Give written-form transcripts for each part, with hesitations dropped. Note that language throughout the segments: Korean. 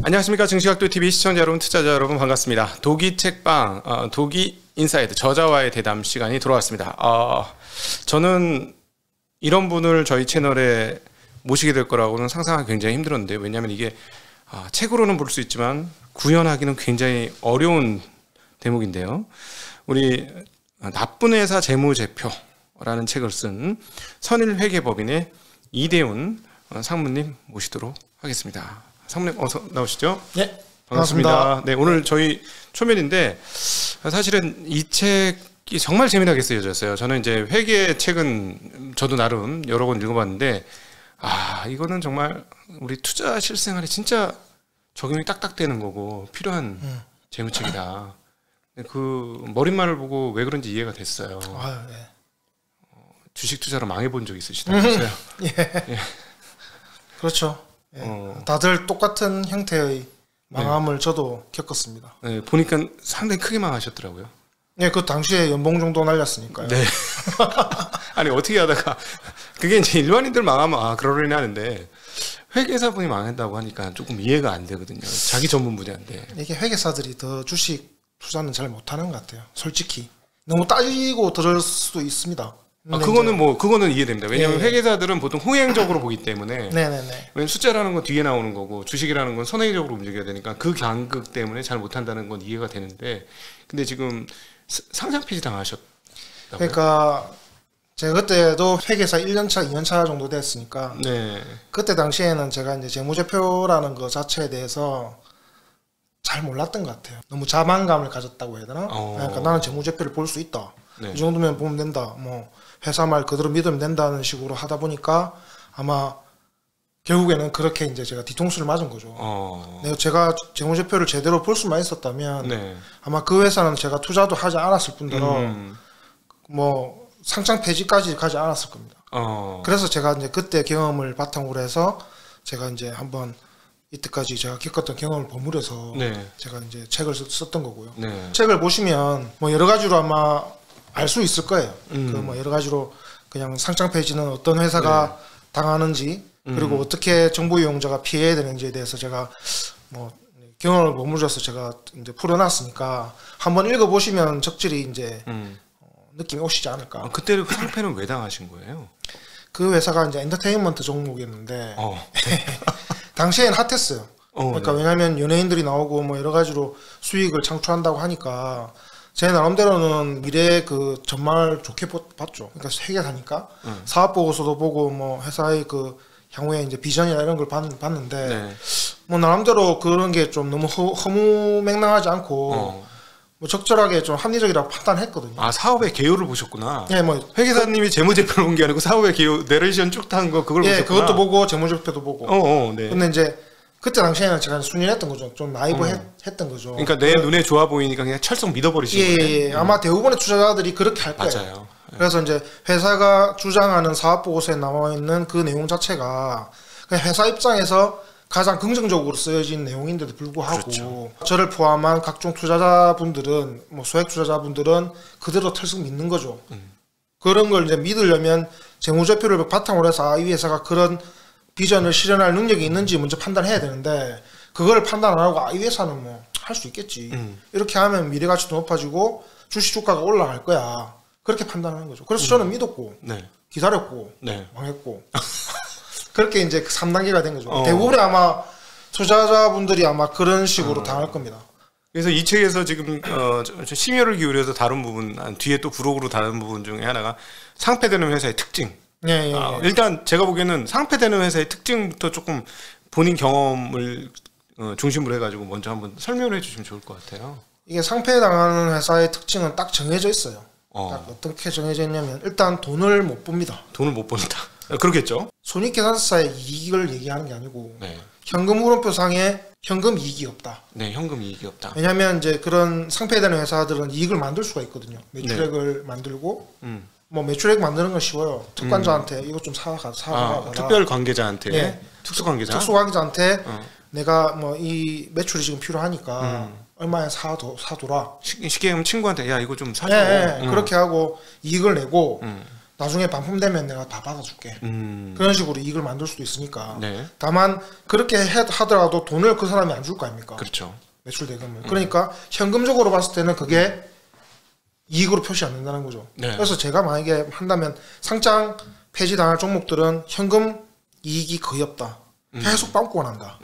안녕하십니까. 증시각도TV 시청자 여러분, 투자자 여러분 반갑습니다. 도기 책방, 도기 인사이드 저자와의 대담 시간이 돌아왔습니다. 저는 이런 분을 저희 채널에 모시게 될 거라고는 상상하기 굉장히 힘들었는데, 왜냐하면 이게 책으로는 볼 수 있지만 구현하기는 굉장히 어려운 대목인데요. 우리 나쁜 회사 재무제표라는 책을 쓴 선일회계법인의 이대훈 상무님 모시도록 하겠습니다. 상무님 어서 나오시죠. 네, 반갑습니다. 네, 오늘 저희 초면인데 사실은 이 책이 정말 재미나게 쓰여졌어요. 저는 이제 회계 책은 저도 나름 여러 번 읽어봤는데 이거는 정말 우리 투자 실생활에 진짜 적용이 딱딱 되는 거고 필요한 재무책이다. 그 머릿말을 보고 왜 그런지 이해가 됐어요. 네. 주식 투자로 망해본 적 있으시다면서요? 예. 예. 그렇죠. 예. 다들 똑같은 형태의 망함을 저도 겪었습니다. 네, 보니까 상당히 크게 망하셨더라고요. 네, 그 당시에 연봉 정도 날렸으니까요. 네. 아니 어떻게 하다가 그게 이제 일반인들 망하면 그러려니 하는데 회계사분이 망한다고 하니까 조금 이해가 안 되거든요. 자기 전문 분야인데. 이게 회계사들이 더 주식 투자는 잘 못하는 것 같아요. 솔직히 너무 따지고 들을 수도 있습니다. 그거는 이해됩니다. 왜냐하면 예. 회계사들은 보통 홍행적으로 보기 때문에. 네네네. 왜냐면 숫자라는 건 뒤에 나오는 거고 주식이라는 건 선행적으로 움직여야 되니까 그 간극 때문에 잘 못한다는 건 이해가 되는데, 근데 지금 상장 폐지 당하셨다고요? 그러니까 제가 그때도 회계사 1년차, 2년차 정도 됐으니까 네. 그때 당시에는 제가 이제 재무제표라는 거 자체에 대해서 잘 몰랐던 것 같아요. 너무 자만감을 가졌다고 해야 되나? 그러니까 나는 재무제표를 볼 수 있다. 네. 이 정도면 보면 된다. 뭐 회사 말 그대로 믿으면 된다는 식으로 하다 보니까 아마 결국에는 그렇게 이제 제가 뒤통수를 맞은 거죠. 제가 재무제표를 제대로 볼 수만 있었다면 네. 아마 그 회사는 제가 투자도 하지 않았을 뿐더러 뭐 상장 폐지까지 가지 않았을 겁니다. 그래서 제가 이제 그때 경험을 바탕으로 해서 제가 이제 한번 이때까지 제가 겪었던 경험을 버무려서 네. 제가 이제 책을 썼던 거고요. 네. 책을 보시면 뭐 여러 가지로 아마 알 수 있을 거예요. 그 뭐 여러 가지로 그냥 상장 폐지는 어떤 회사가 당하는지 그리고 어떻게 정보 이용자가 피해야 되는지에 대해서 제가 뭐 경험을 버무려서 제가 이제 풀어놨으니까 한번 읽어보시면 적절히 이제 느낌이 오시지 않을까. 그때 그 상패는 왜 당하신 거예요? 그 회사가 이제 엔터테인먼트 종목이었는데 당시에는 핫했어요. 그러니까 네. 왜냐하면 연예인들이 나오고 뭐 여러 가지로 수익을 창출한다고 하니까 제 나름대로는 미래 그 전망을 좋게 봤죠. 그러니까 회계사니까 사업 보고서도 보고 뭐 회사의 그 향후에 이제 비전이나 이런 걸 봤는데 네. 뭐 나름대로 그런 게 좀 너무 허무맹랑하지 않고 뭐 적절하게 좀 합리적이라고 판단했거든요. 사업의 개요를 보셨구나. 예, 뭐 회계사님이 재무제표를 본 게 아니고 사업의 개요 내레이션 쭉 탄 거 그걸 보셨구나. 그것도 보고 재무제표도 보고. 네. 근데 이제 그때 당시에는 제가 순진했던 거죠. 좀 나이브했던 거죠. 그러니까 내 눈에 좋아 보이니까 그냥 철썩 믿어버리신 거예요. 아마 대부분의 투자자들이 그렇게 할 거예요. 맞아요. 그래서 이제 회사가 주장하는 사업 보고서에 나와 있는 그 내용 자체가 그냥 회사 입장에서 가장 긍정적으로 쓰여진 내용인데도 불구하고 그렇죠. 저를 포함한 각종 투자자분들은 뭐 소액 투자자분들은 그대로 털썩 믿는 거죠. 그런 걸 이제 믿으려면 재무제표를 바탕으로 해서 이 회사가 그런 비전을 실현할 능력이 있는지 먼저 판단해야 되는데 그걸 판단 안 하고 이 회사는 뭐 할 수 있겠지. 이렇게 하면 미래 가치도 높아지고 주식 주가가 올라갈 거야. 그렇게 판단하는 거죠. 그래서 저는 믿었고 기다렸고 망했고 그렇게 이제 3단계가 된 거죠. 대부분의 아마 투자자분들이 아마 그런 식으로 당할 겁니다. 그래서 이 책에서 지금 심혈을 기울여서 다룬 부분, 뒤에 또 부록으로 다룬 부분 중에 하나가 상폐되는 회사의 특징. 일단 제가 보기에는 상폐되는 회사의 특징부터 조금 본인 경험을 중심으로 해가지고 먼저 한번 설명을 해주시면 좋을 것 같아요. 이게 상폐당하는 회사의 특징은 딱 정해져 있어요. 딱 어떻게 정해져 있냐면 일단 돈을 못 봅니다. 돈을 못 번다. 그렇겠죠. 손익계산서의 이익을 얘기하는 게 아니고 현금 흐름표상에 현금 이익이 없다. 네, 현금 이익이 없다. 왜냐하면 이제 그런 상폐되는 회사들은 이익을 만들 수가 있거든요. 매출액을 만들고 뭐 매출액 만드는 건 쉬워요. 특관자한테 이것 좀 사가 특별 관계자한테 특수관계자한테 내가 뭐 이 매출이 지금 필요하니까 얼마에 사둬라. 쉽게 하면 친구한테 야 이거 좀 사줘. 그렇게 하고 이익을 내고 나중에 반품되면 내가 다 받아줄게. 그런 식으로 이익을 만들 수도 있으니까. 네. 다만 그렇게 하더라도 돈을 그 사람이 안 줄 거 아닙니까? 그렇죠. 매출 대금을. 그러니까 현금적으로 봤을 때는 그게 이익으로 표시 안 된다는 거죠. 네. 그래서 제가 만약에 한다면 상장 폐지당할 종목들은 현금 이익이 거의 없다. 계속 빵꾸가 난다.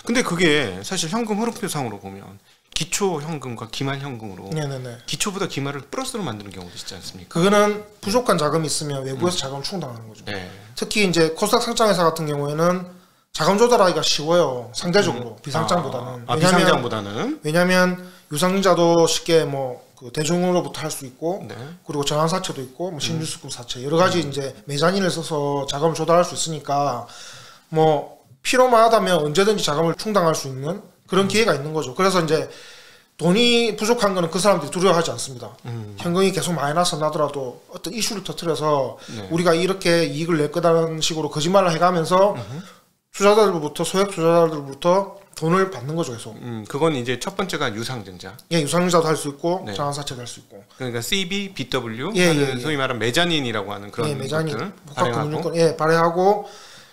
근데 그게 사실 현금 흐름표상으로 보면 기초 현금과 기말 현금으로 네네네. 기초보다 기말을 플러스로 만드는 경우도 있지 않습니까? 그거는 부족한 자금이 있으면 외부에서 자금을 충당하는 거죠. 네. 특히 이제 코스닥 상장회사 같은 경우에는 자금 조달하기가 쉬워요. 상대적으로 비상장보다는. 비상장보다는. 왜냐하면 유상증자도 쉽게 그 대중으로부터 할 수 있고, 네. 그리고 전환사채도 있고, 신주수금 사채 여러 가지 이제 매자인을 써서 자금을 조달할 수 있으니까 필요만 하다면 언제든지 자금을 충당할 수 있는 그런 기회가 있는 거죠. 그래서 이제 돈이 부족한 거는 그 사람들이 두려워하지 않습니다. 현금이 계속 마이너스 나더라도 어떤 이슈를 터뜨려서 네. 우리가 이렇게 이익을 낼 거다라는 식으로 거짓말을 해가면서 투자자들부터 소액 투자자들부터 돈을 받는 거죠, 계속. 그건 이제 첫 번째가 유상증자. 예, 유상증자도 할 수 있고 네. 전환사채도 할 수 있고. 그러니까 CB, BW 예, 하는 예. 소위 말하는 매자닌이라고 하는 그런 매자닌, 것들 복합금융권 발행하고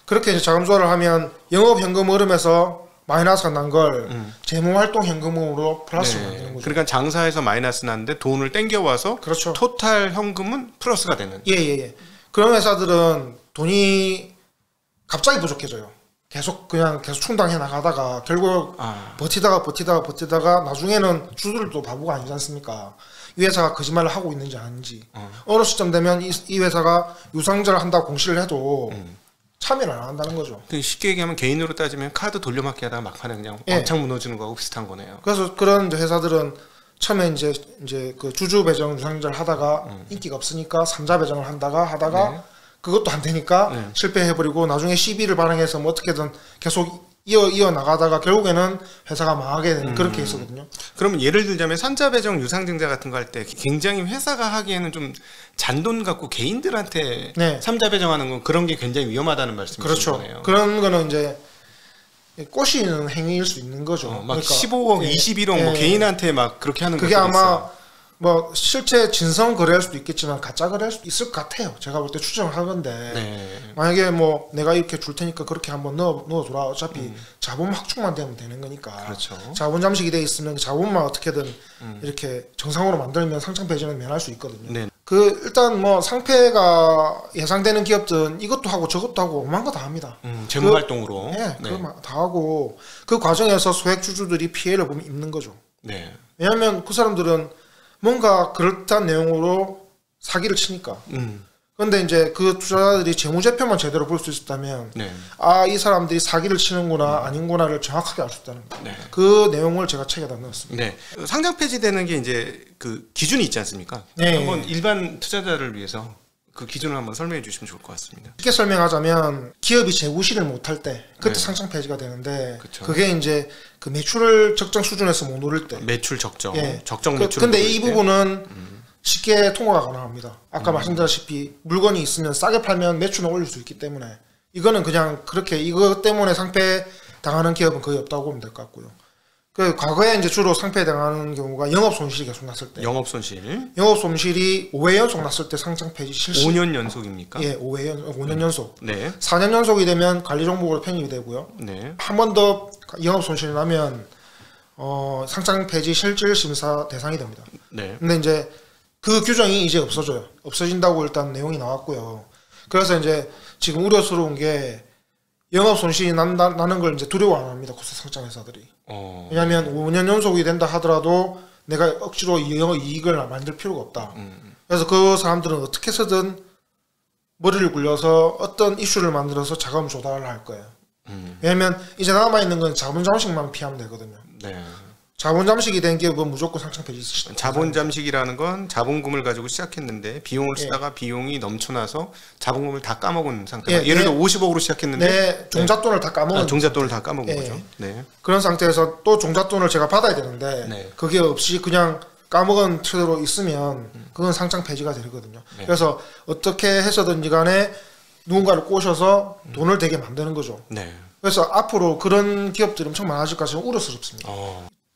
그렇게 이제 자금 조달을 하면 영업 현금 흐름에서 마이너스가 난 걸 재무활동 현금으로 플러스로 만드는 거죠. 그러니까 장사에서 마이너스 났는데 돈을 땡겨와서 그렇죠. 토탈 현금은 플러스가 되는. 예. 그런 회사들은 돈이 갑자기 부족해져요. 계속 충당해 나가다가 결국 버티다가 나중에는 주주들도 바보가 아니지 않습니까? 이 회사가 거짓말을 하고 있는지 아닌지 어느 시점 되면 이 회사가 유상증자를 한다고 공시를 해도 참여를 안 한다는 거죠. 쉽게 얘기하면 개인으로 따지면 카드 돌려막기 하다가 막판에 그냥 왕창 무너지는 거하고 비슷한 거네요. 그래서 그런 회사들은 처음에 이제 그 주주 배정 유상증자를 하다가 인기가 없으니까 3자 배정을 하다가 네. 그것도 안 되니까 실패해버리고 나중에 시비를 발행해서 어떻게든 계속 이어 나가다가 결국에는 회사가 망하게 되는 그런 케이스거든요. 그러면 예를 들자면 산자 배정 유상증자 같은 거 할 때 굉장히 회사가 하기에는 좀 잔돈 갖고 개인들한테 네. 3자 배정하는 건 그런 게 굉장히 위험하다는 말씀이신 그렇죠. 거네요. 그런 거는 이제 꼬시는 행위일 수 있는 거죠. 막 그러니까 15억, 21억 개인한테 막 그렇게 하는 그게 것도 아마 있어요. 실제 진성 거래할 수도 있겠지만 가짜 거래할 수도 있을 것 같아요. 제가 볼 때 추정을 하건데 네. 만약에 내가 이렇게 줄 테니까 그렇게 한번 넣어둬라. 어차피 자본 확충만 되면 되는 거니까. 그렇죠. 자본 잠식이 돼 있으면 자본만 어떻게든 이렇게 정상으로 만들면 상장 폐지는 면할 수 있거든요. 네. 일단 상패가 예상되는 기업들은 이것도 하고 저것도 하고 오만 거 다 합니다. 재무 활동으로. 네, 그거 다 하고 그 과정에서 소액 주주들이 피해를 보면 입는 거죠. 네. 왜냐하면 그 사람들은 뭔가 그럴듯한 내용으로 사기를 치니까. 그런데 이제 그 투자자들이 재무제표만 제대로 볼 수 있었다면 네. 이 사람들이 사기를 치는구나 아닌구나를 정확하게 알 수 있다는 거예요. 네. 그 내용을 제가 책에다 넣었습니다. 네. 상장 폐지되는 게 이제 그 기준이 있지 않습니까? 네. 한번 일반 투자자를 위해서 그 기준을 한번 설명해 주시면 좋을 것 같습니다. 쉽게 설명하자면 기업이 재구실을 못할 때 그때 네. 상장 폐지가 되는데 그쵸. 그게 이제 그 매출을 적정 수준에서 못 오를 때 매출 적정, 예. 적정 매출. 근데 이 부분은 쉽게 통과가 가능합니다. 아까 말씀드렸다시피 물건이 있으면 싸게 팔면 매출을 올릴 수 있기 때문에 이거는 그냥 그렇게 이것 때문에 상패 당하는 기업은 거의 없다고 보면 될 것 같고요. 그 과거에 이제 주로 상패 당하는 경우가 영업 손실이 계속 났을 때, 영업 손실. 영업 손실이 5회 연속 났을 때 상장 폐지 실시. 5년 연속입니까? 예, 5년 연속. 네. 4년 연속이 되면 관리 종목으로 편입이 되고요. 네. 한 번 더 영업 손실이 나면 상장 폐지 실질 심사 대상이 됩니다. 네. 근데 이제 그 규정이 이제 없어져요. 없어진다고 일단 내용이 나왔고요. 그래서 이제 지금 우려스러운 게 영업 손실이 나는 걸 이제 두려워 안 합니다. 코스닥 상장 회사들이. 왜냐하면 5년 연속이 된다 하더라도 내가 억지로 이익을 만들 필요가 없다. 그래서 그 사람들은 어떻게 해서든 머리를 굴려서 어떤 이슈를 만들어서 자금 조달을 할 거예요. 왜냐하면 이제 남아있는 건 자본 잠식만 피하면 되거든요. 네. 자본 잠식이 된 기업은 무조건 상장 폐지. 자본 잠식이라는 건 자본금을 가지고 시작했는데 비용을 쓰다가 비용이 넘쳐나서 자본금을 다 까먹은 상태. 예를 들어 50억으로 시작했는데 종잣돈을 다 까먹은 종잣돈을 다 까먹은 거죠. 네. 그런 상태에서 또 종잣돈을 제가 받아야 되는데 그게 없이 그냥 까먹은 채로 있으면 그건 상장 폐지가 되거든요. 그래서 어떻게 해서든지 간에 누군가를 꼬셔서 돈을 되게 만드는 거죠. 네. 그래서 앞으로 그런 기업들이 엄청 많아질 것 같아서 우려스럽습니다.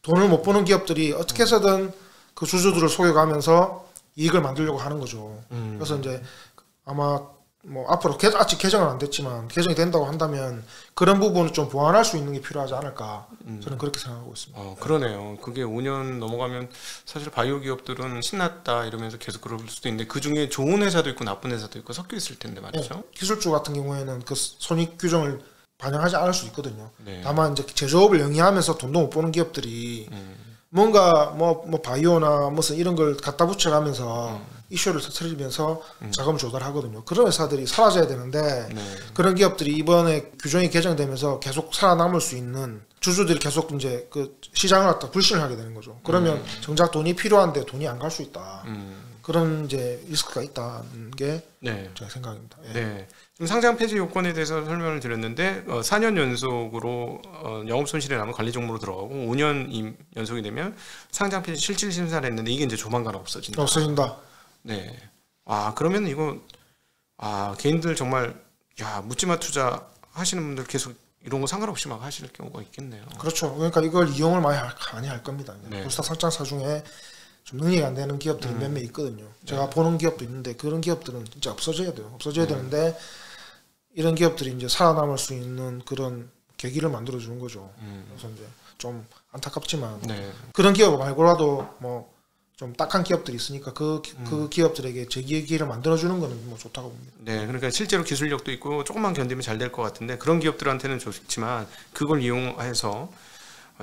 돈을 못 버는 기업들이 어떻게 해서든 그 주주들을 속여가면서 이익을 만들려고 하는 거죠. 그래서 이제 아마 뭐 앞으로 아직 개정은 안 됐지만 개정이 된다고 한다면 그런 부분을 좀 보완할 수 있는 게 필요하지 않을까 저는 그렇게 생각하고 있습니다. 그러네요. 그게 5년 넘어가면 사실 바이오 기업들은 신났다 이러면서 계속 그럴 수도 있는데 그 중에 좋은 회사도 있고 나쁜 회사도 있고 섞여 있을 텐데 말이죠. 네, 기술주 같은 경우에는 그 손익 규정을 반영하지 않을 수 있거든요. 네. 다만 이제 제조업을 영위하면서 돈도 못 버는 기업들이 뭔가 뭐 바이오나 무슨 이런 걸 갖다 붙여가면서 이슈를 터뜨리면서 자금을 조달하거든요. 그런 회사들이 사라져야 되는데 그런 기업들이 이번에 규정이 개정되면서 계속 살아남을 수 있는 주주들이 계속 이제 그 시장을 갖다 불신을 하게 되는 거죠. 그러면 정작 돈이 필요한데 돈이 안 갈 수 있다. 그런 이제 리스크가 있다는 게 제 생각입니다. 예. 네. 지금 상장 폐지 요건에 대해서 설명을 드렸는데 4년 연속으로 영업 손실이 나면 관리 종목으로 들어가고 5년 연속이 되면 상장 폐지 실질 심사를 했는데 이게 이제 조만간 없어진다. 없어진다. 네. 그러면 이거 개인들 정말 묻지마 투자 하시는 분들 계속 이런 거 상관없이 막 하실 경우가 있겠네요. 그렇죠. 그러니까 이걸 이용을 많이 할 겁니다. 코스닥 상장사 중에 좀 능력이 안 되는 기업들이 몇몇 있거든요. 제가 보는 기업도 있는데 그런 기업들은 진짜 없어져야 돼요. 없어져야 되는데 이런 기업들이 이제 살아남을 수 있는 그런 계기를 만들어 주는 거죠. 그래서 이제 좀 안타깝지만 그런 기업 말고라도 뭐 좀 딱한 기업들이 있으니까 그 기업들에게 재기회기를 만들어 주는 거는 뭐 좋다고 봅니다. 네, 그러니까 실제로 기술력도 있고 조금만 견디면 잘 될 것 같은데 그런 기업들한테는 좋지만 그걸 이용해서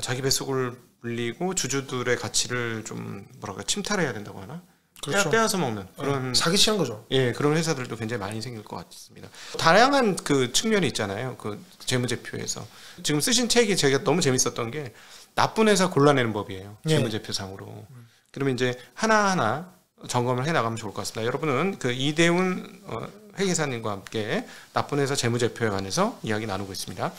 자기 뱃속을 불리고 주주들의 가치를 좀 침탈해야 된다고 하나? 그렇죠. 빼앗아 먹는 그런 사기치는 거죠. 예, 그런 회사들도 굉장히 많이 생길 것 같습니다. 다양한 그 측면이 있잖아요. 그 재무제표에서 지금 쓰신 책이 제가 너무 재밌었던 게 나쁜 회사 골라내는 법이에요. 재무제표상으로. 그러면 이제 하나하나 점검을 해 나가면 좋을 것 같습니다. 여러분은 그 이대훈 회계사님과 함께 나쁜 회사 재무제표에 관해서 이야기 나누고 있습니다.